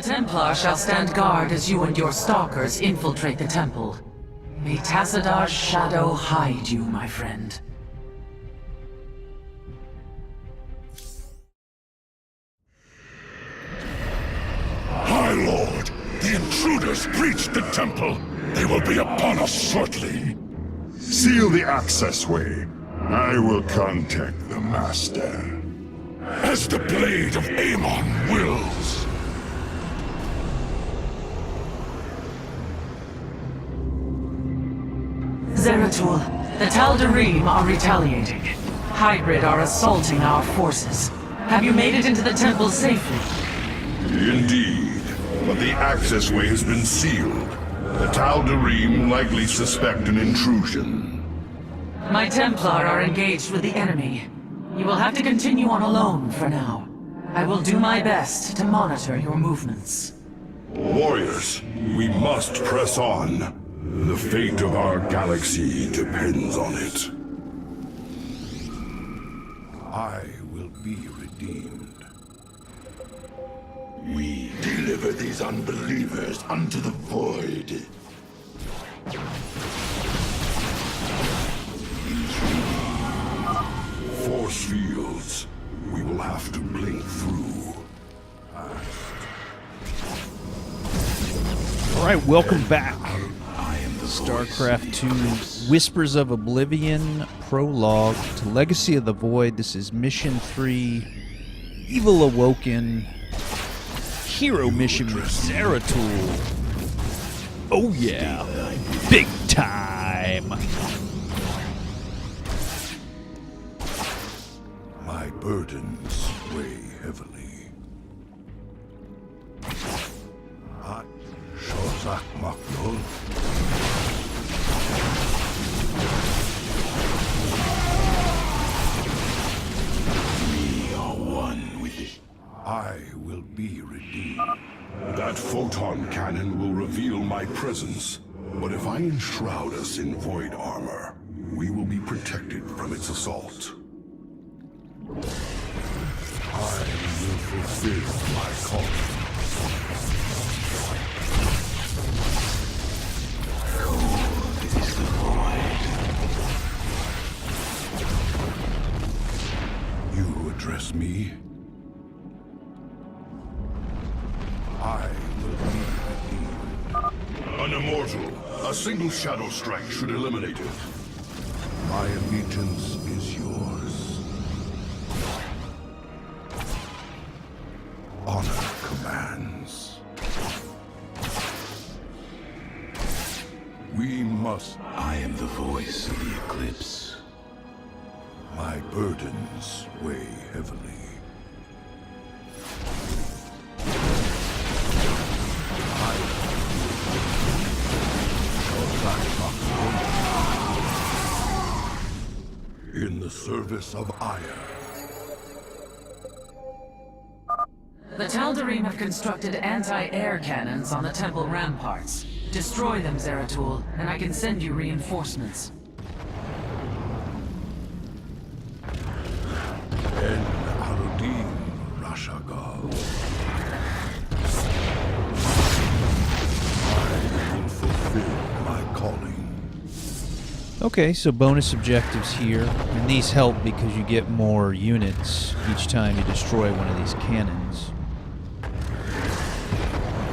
Templar shall stand guard as you and your stalkers infiltrate the temple. May Tassadar's shadow hide you, my friend. High Lord, the intruders breached the temple. They will be upon us shortly. Seal the access way. I will contact the Master. As the blade of Amon wills. Zeratul, the Tal'Darim are retaliating. Hybrid are assaulting our forces. Have you made it into the temple safely? Indeed, but the access way has been sealed. The Tal'Darim likely suspect an intrusion. My Templar are engaged with the enemy. You will have to continue on alone for now. I will do my best to monitor your movements. Warriors, we must press on. The fate of our galaxy depends on it. I will be redeemed. We deliver these unbelievers unto the void. Force fields. We will have to blink through. Alright, welcome back. StarCraft 2 Whispers of Oblivion Prologue to Legacy of the Void. This is Mission 3, Evil Awoken, Hero Mission with Zeratul. Oh yeah, big time! My burdens weigh heavily. At Shozak Maknul. We are one with it. I will be redeemed. That photon cannon will reveal my presence. But if I enshroud us in void armor, we will be protected from its assault. I will fulfill my calling. Cold is the void. You address me? I will be redeemed. An immortal. A single shadow strike should eliminate it. My allegiance is yours. Honor commands. We must. I am the voice of the eclipse. My burdens weigh heavily. In the service of Aya. The Tal'Darim have constructed anti-air cannons on the temple ramparts. Destroy them, Zeratul, and I can send you reinforcements. En Arudim Rashagal. I will fulfill my calling. Okay, so bonus objectives here, and these help because you get more units each time you destroy one of these cannons.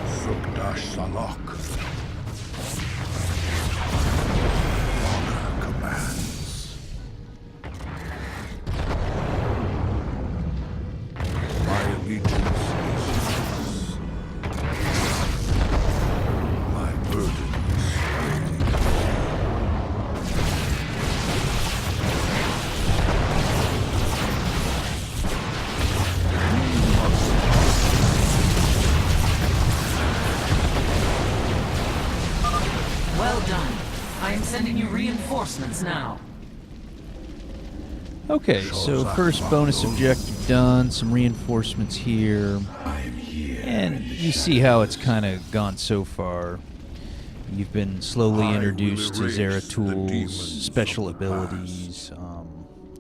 Sukdash Salak. Honor commands. My allegiance is yours. My burdens Well done. I am sending you reinforcements now. Okay, so first bonus objective done, some reinforcements here, I am here. and you see how it's kind of gone so far. You've been slowly I will introduced to erase the Zeratul's demons special of the abilities.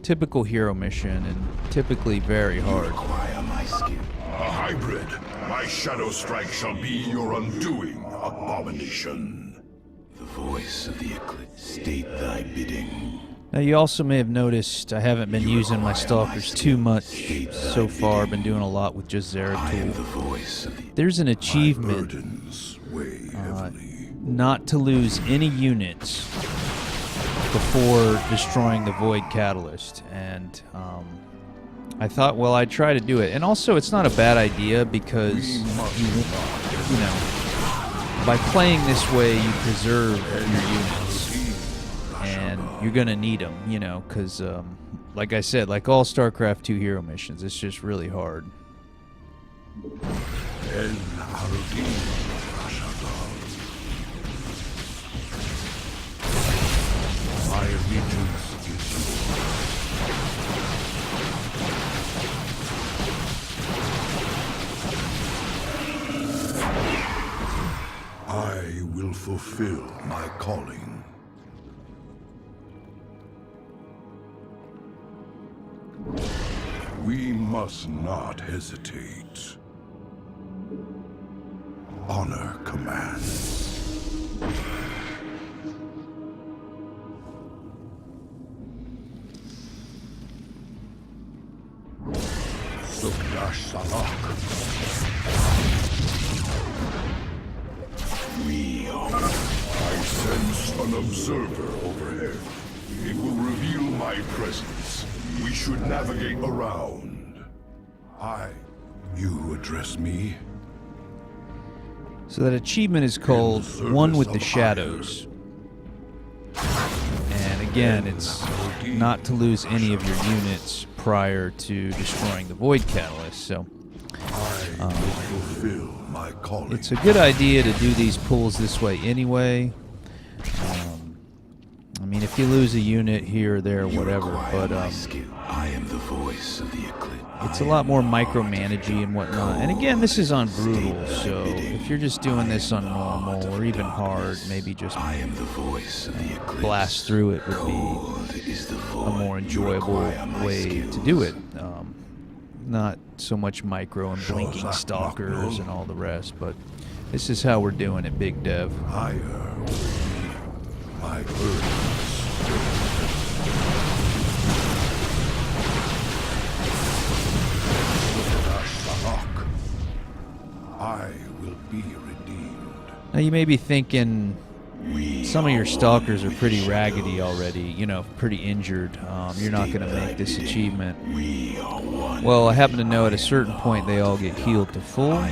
Typical hero mission, and typically very hard. Require my skill. a hybrid. My my shadow strike shall be your undoing, abomination. The voice of the eclipse, state thy bidding. Now you also may have noticed I haven't been using my stalkers too much so far. I've been doing a lot with just Zeratul. There's an achievement not to lose any units before destroying the Void Catalyst, and I thought, well, I'd try to do it. And also, it's not a bad idea because you know, by playing this way, you preserve your units, and you're gonna need them, you know, because like I said, like all StarCraft 2 hero missions, it's just really hard. My allegiance is yours. I will fulfill my calling. We must not hesitate. Honor commands. Sukdash Salak. I sense an observer overhead. It will reveal my presence. We should navigate around. You address me? So that achievement is called One with the Shadows. And again, it's not to lose any of your units prior to destroying the Void Catalyst, so it's a good idea to do these pulls this way anyway. I mean, if you lose a unit here or there, whatever, but I am the voice of the eclipse. It's a lot more micromanagey and whatnot. And again, this is on brutal, so if you're just doing this on normal or even hard, maybe just blast through it would be a more enjoyable way to do it. Not so much micro and blinking stalkers and all the rest, but this is how we're doing it, Big Dev. My burdens. I will be redeemed. Now you may be thinking some of your stalkers are pretty raggedy already, you know, pretty injured. You're not going to make this achievement. Well, I happen to know at a certain point they all get healed to full.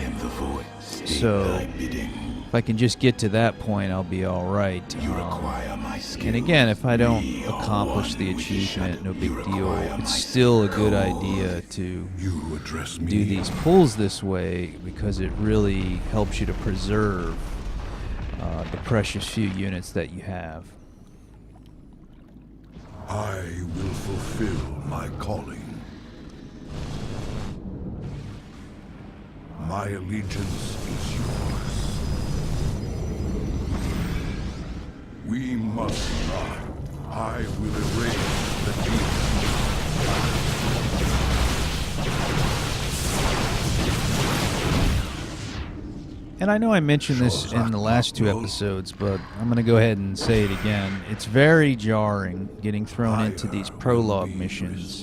So if I can just get to that point, I'll be all right. And again, if I don't accomplish the achievement, no big deal. It's still a good idea to do these pulls this way because it really helps you to preserve the precious few units that you have. I will fulfill my calling. My allegiance is yours. We must not. I will erase the demon. And I know I mentioned this in the last two episodes, but I'm going to go ahead and say it again. It's very jarring getting thrown into these prologue missions,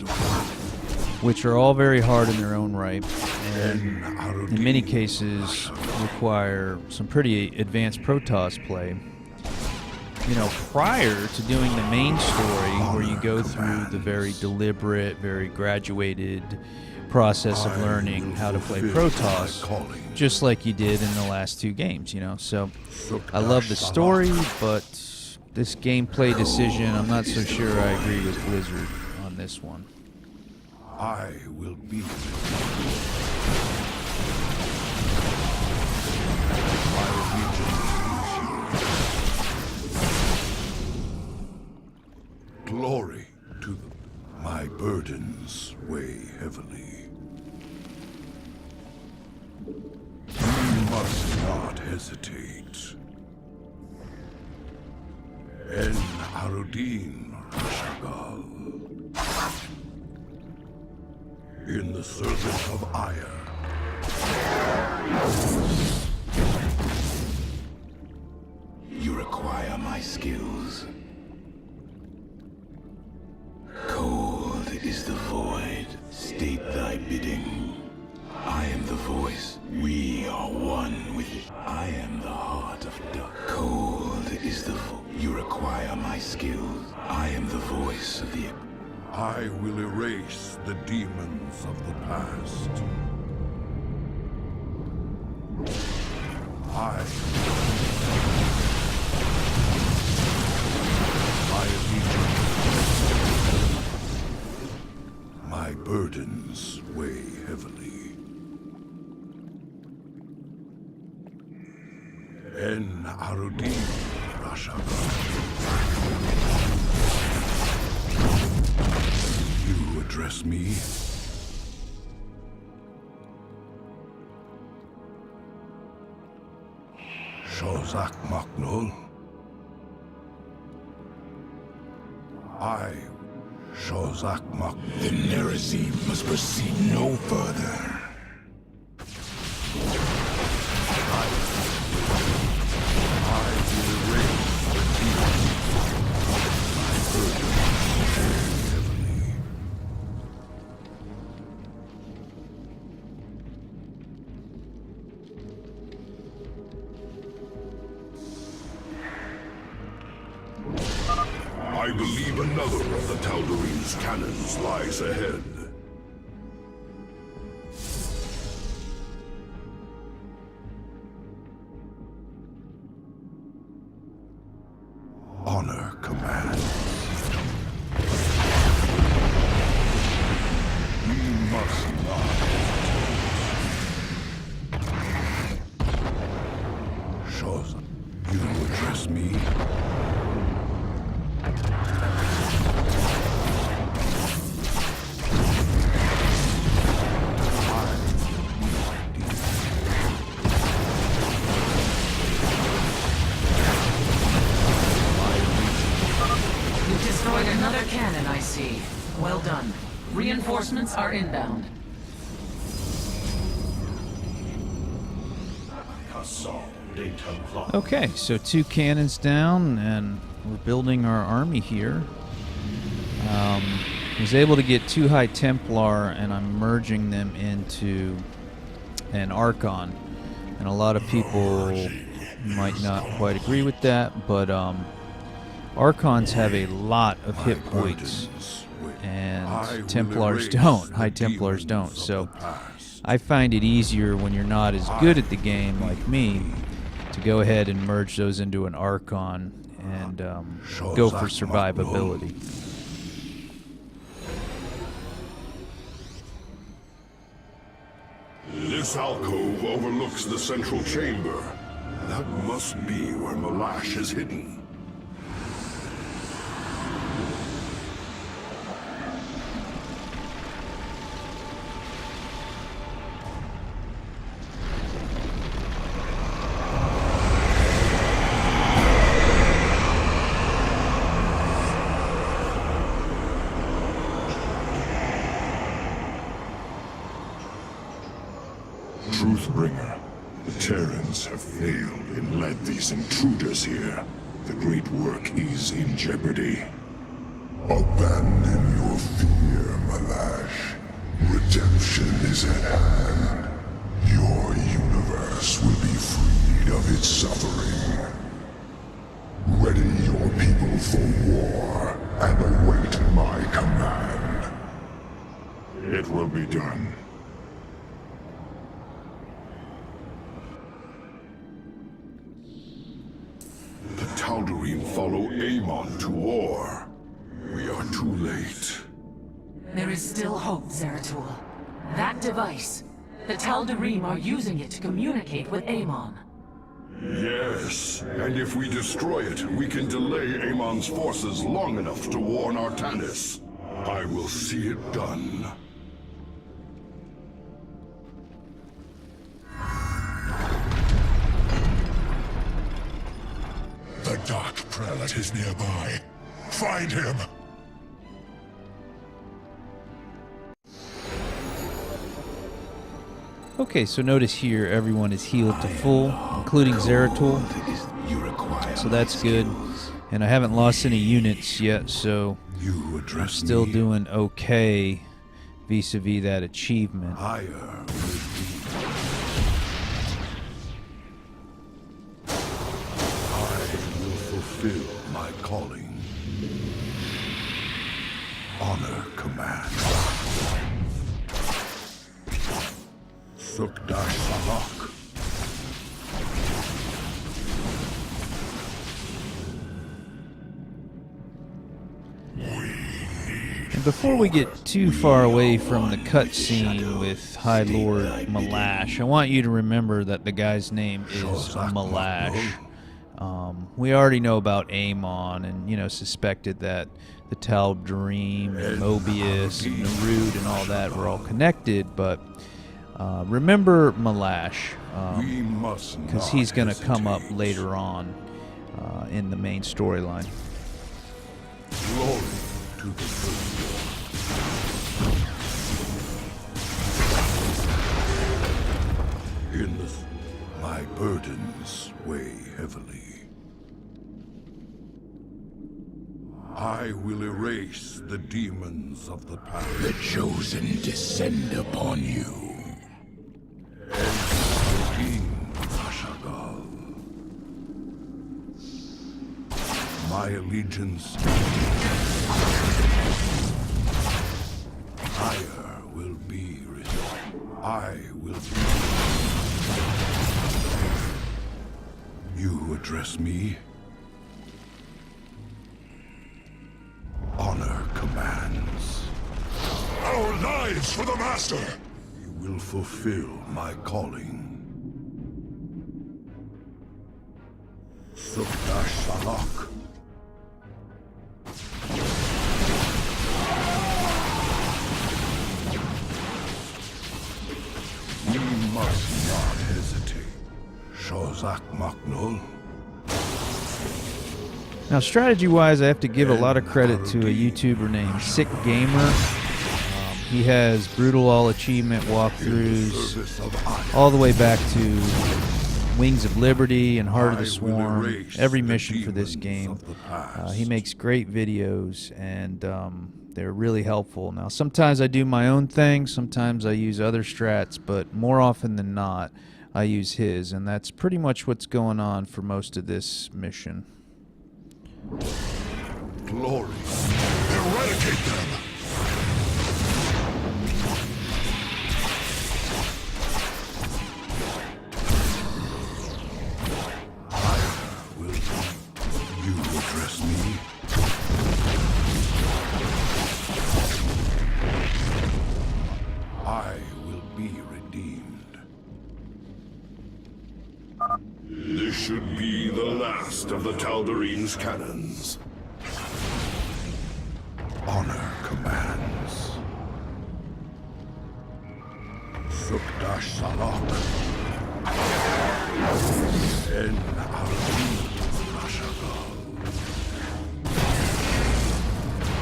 which are all very hard in their own right, and in many cases require some pretty advanced Protoss play. You know, prior to doing the main story, where you go through the very deliberate, very graduated process of learning how to play Protoss, just like you did in the last two games, you know. So I love the story, but this gameplay decision, I'm not so sure I agree with Blizzard on this one. I will be glory to them. My burdens weigh heavily. We must not hesitate. En Harudin Shagal. In the servant of Ire. You require my skills. Cold is the void. State thy bidding. I am the voice. We are one with it. I am the heart of dark. Cold is the void. You require my skills. I am the voice of the... I will erase the demons of the past. My burdens weigh heavily. En Arudim Rashaba. You address me? Shozak Maknul? I, Shozak Maknul. The Nerazim must proceed no further. I believe another of the Tal'Darim's cannons lies ahead. Honor commands. We must not. Shoza, you address me? Destroyed another cannon, I see. Well done. Reinforcements are inbound. Okay, so 2 cannons down, and we're building our army here. Was able to get 2 High Templar, and I'm merging them into an Archon. And a lot of people might not quite agree with that, but Archons have a lot of hit points, and Templars don't. High Templars don't. So I find it easier when you're not as good at the game like me to go ahead and merge those into an Archon and go for survivability. This alcove overlooks the central chamber. That must be where Malash is hidden. Truthbringer, the Terrans have failed and led these intruders here. The great work is in jeopardy. Abandon your fear, Malash. Redemption is at hand. Your universe will be freed of its suffering. Ready your people for war and await my command. It will be done. The Tal'Darim follow Amon to war. We are too late. There is still hope, Zeratul. That device, the Tal'Darim are using it to communicate with Amon. Yes, and if we destroy it, we can delay Amon's forces long enough to warn Artanis. I will see it done. The Dark Prelate is nearby. Find him! Okay, so notice here everyone is healed to full, including Zeratul. So that's good. And I haven't lost any units yet, so I'm still doing okay vis-a-vis that achievement. I will fulfill my calling. Honor command. Sukdash Salak. And before we get too far away from the cutscene with High Lord Malash, I want you to remember that the guy's name is Malash. We already know about Amon and, you know, suspected that the Tal'Darim and Mobius and Narud and all that were all connected, but remember Malash, because he's going to come up later on in the main storyline. Glory to the first. In this, my burdens weigh heavily. I will erase the demons of the past. The chosen descend upon you. King Ashagal. My allegiance. Higher will be restored. I will be. You address me. Honor commands. Our lives for the Master! You will fulfill my calling. Sukdash Salak. We must not hesitate. Shozak Maknul. Now, strategy-wise, I have to give a lot of credit to a YouTuber named Sick Gamer. He has brutal all achievement walkthroughs all the way back to Wings of Liberty and Heart of the Swarm. Every mission for this game. He makes great videos, and they're really helpful. Now, sometimes I do my own thing, sometimes I use other strats, but more often than not, I use his, and that's pretty much what's going on for most of this mission. Glory. Eradicate them! You address me. I will be redeemed. This should be the last of the Tal'Darim's cannons. Honor commands. Sukdash Salak. En Ardim Rashagal.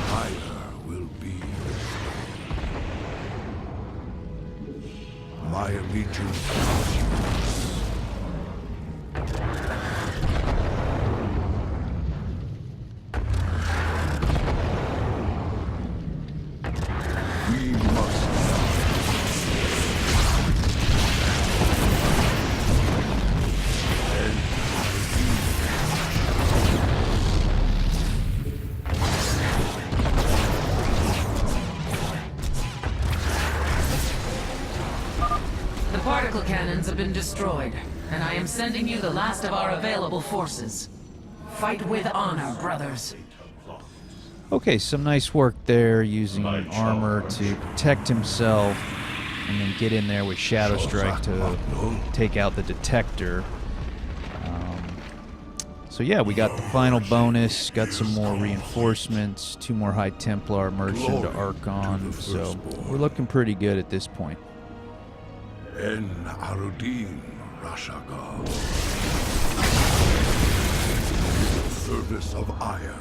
Higher will be my allegiance. Particle cannons have been destroyed, and I am sending you the last of our available forces. Fight with honor, brothers. Okay, some nice work there using armor to protect himself and then get in there with Shadow Strike to take out the detector. So yeah, we got the final bonus, got some more reinforcements, 2 more High Templar merged into Archon, so we're looking pretty good at this point. En Ardim Rashagal. Service of ire.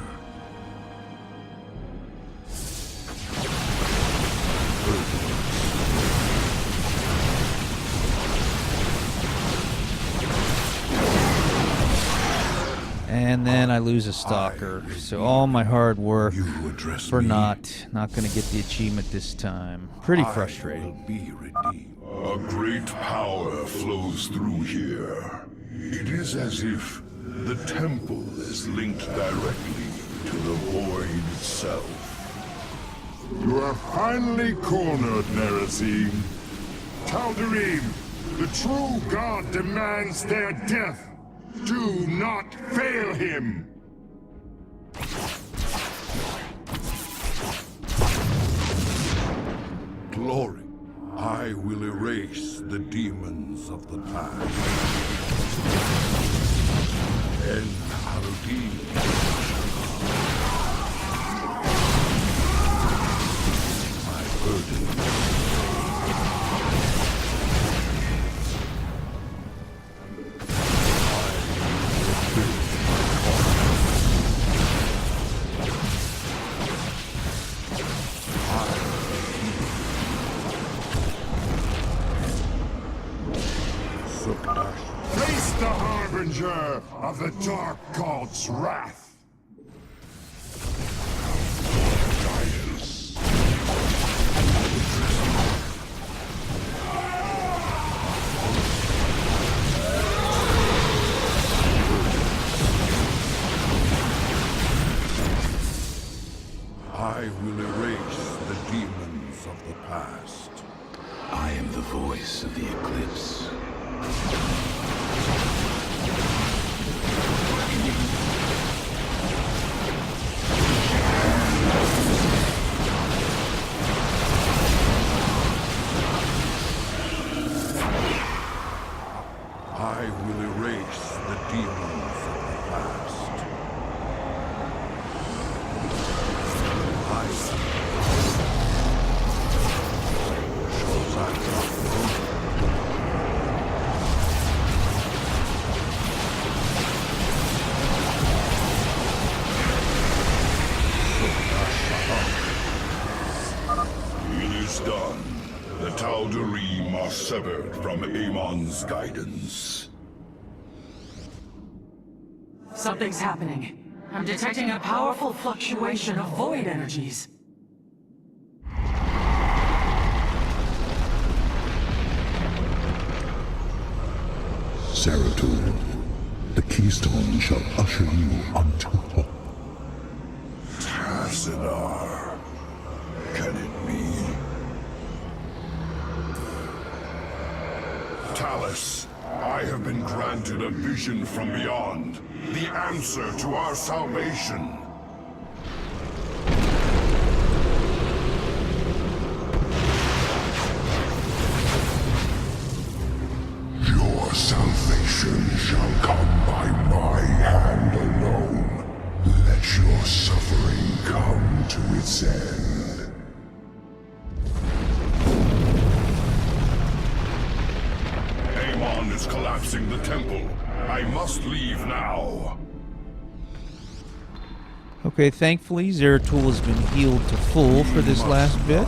And then I lose a stalker. So all my hard work You address for me. naught. Not going to get the achievement this time. Pretty I frustrating. will be redeemed. A great power flows through here. It is as if the temple is linked directly to the void itself. You are finally cornered, Nerazim. Tal'Darim, the true god demands their death. Do not fail him! Glory, I will erase the demons of the past. And Al-Din. My burden. Face the harbinger of the Dark God's wrath! Guidance. I will erase the demons of the past. I am the voice of the eclipse. I will erase the demons of the past. I shows I not know. It is done. The Tal'Darim are severed from Amon's guidance. Something's happening. I'm detecting a powerful fluctuation of void energies. Zeratul, the keystone shall usher you unto hope. Tassadar. Can it be? Talus, I have been granted a vision from beyond. The answer to our salvation. Your salvation shall come by my hand alone. Let your suffering come to its end. Amon is collapsing the temple. I must leave now. Okay, thankfully Zeratul has been healed to full for this last bit.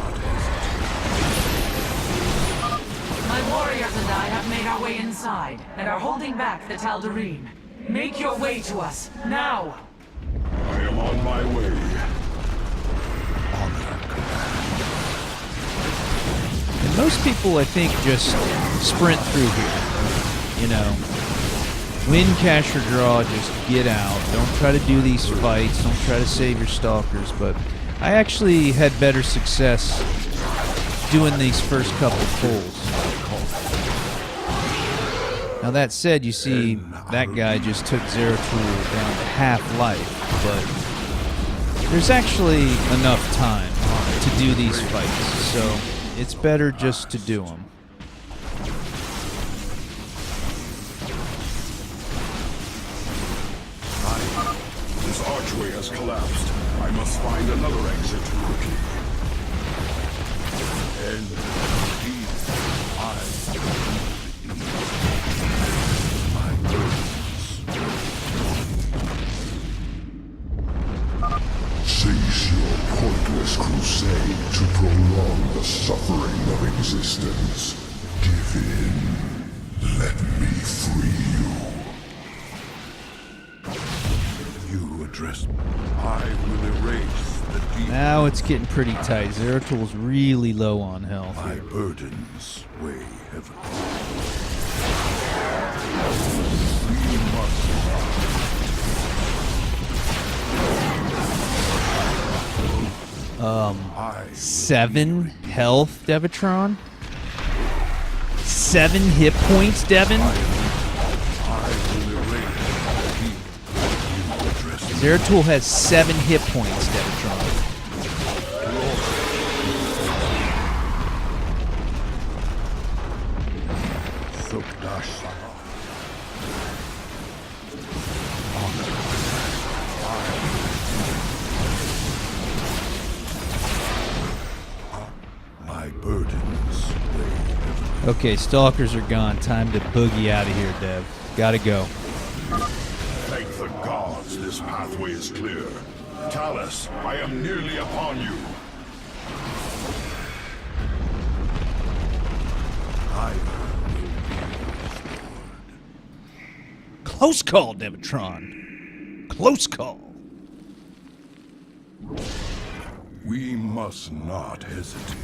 My warriors and I have made our way inside, and are holding back the Tal'Darim. Make your way to us, now! I am on my way. And most people, I think, just sprint through here. You know, win, cash, or draw, just get out. Don't try to do these fights. Don't try to save your stalkers. But I actually had better success doing these first couple pulls. Now that said, you see, that guy just took Zeratul down to half life, but there's actually enough time to do these fights, so it's better just to do them. This archway has collapsed. I must find another exit quickly. And indeed, my burdens. Cease your pointless crusade to prolong the suffering of existence. Give in. Let me free you. address. I will erase the deep. Now it's getting pretty tight. Zeratul really low on health. My burdens weigh heavily. We must I 7 health, Devitron? 7 hit points, Devin? will erase the deep. You address Zeratul has 7 hit points, Devitron. Sukdash. My burdens weigh heavily. Okay, Stalkers are gone. Time to boogie out of here, Dev. Gotta go. Thank the gods this pathway is clear. Talus, I am nearly upon you. Close call, Devitron. Close call. We must not hesitate.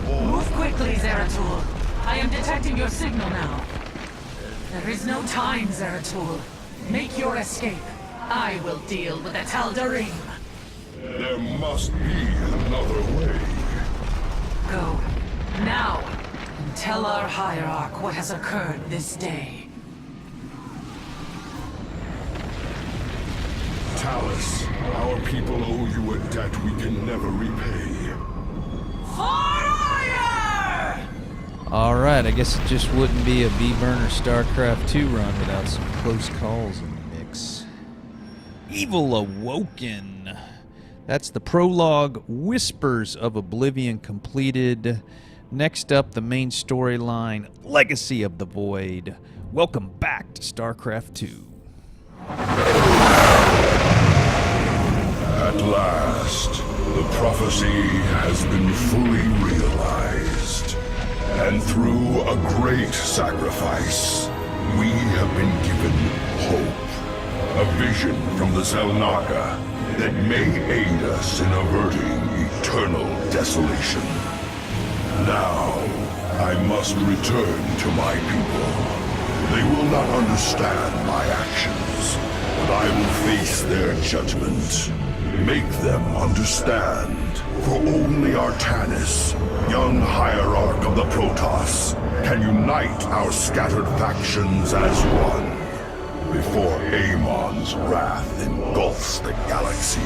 Move quickly, Zeratul. I am detecting your signal now. There is no time, Zeratul. Make your escape. I will deal with the Tal'Darim. There must be another way. Go, now, and tell our hierarch what has occurred this day. Talus, our people owe you a debt we can never repay. Fire! Alright, I guess it just wouldn't be a V-Burner StarCraft 2 run without some close calls in the mix. Evil Awoken. That's the prologue. Whispers of Oblivion completed. Next up, the main storyline, Legacy of the Void. Welcome back to StarCraft 2. At last, the prophecy has been fully realized. And through a great sacrifice, we have been given hope. A vision from the Zelnaga that may aid us in averting eternal desolation. Now, I must return to my people. They will not understand my actions, but I will face their judgment. Make them understand. For only Artanis, young hierarch of the Protoss, can unite our scattered factions as one, before Amon's wrath engulfs the galaxy.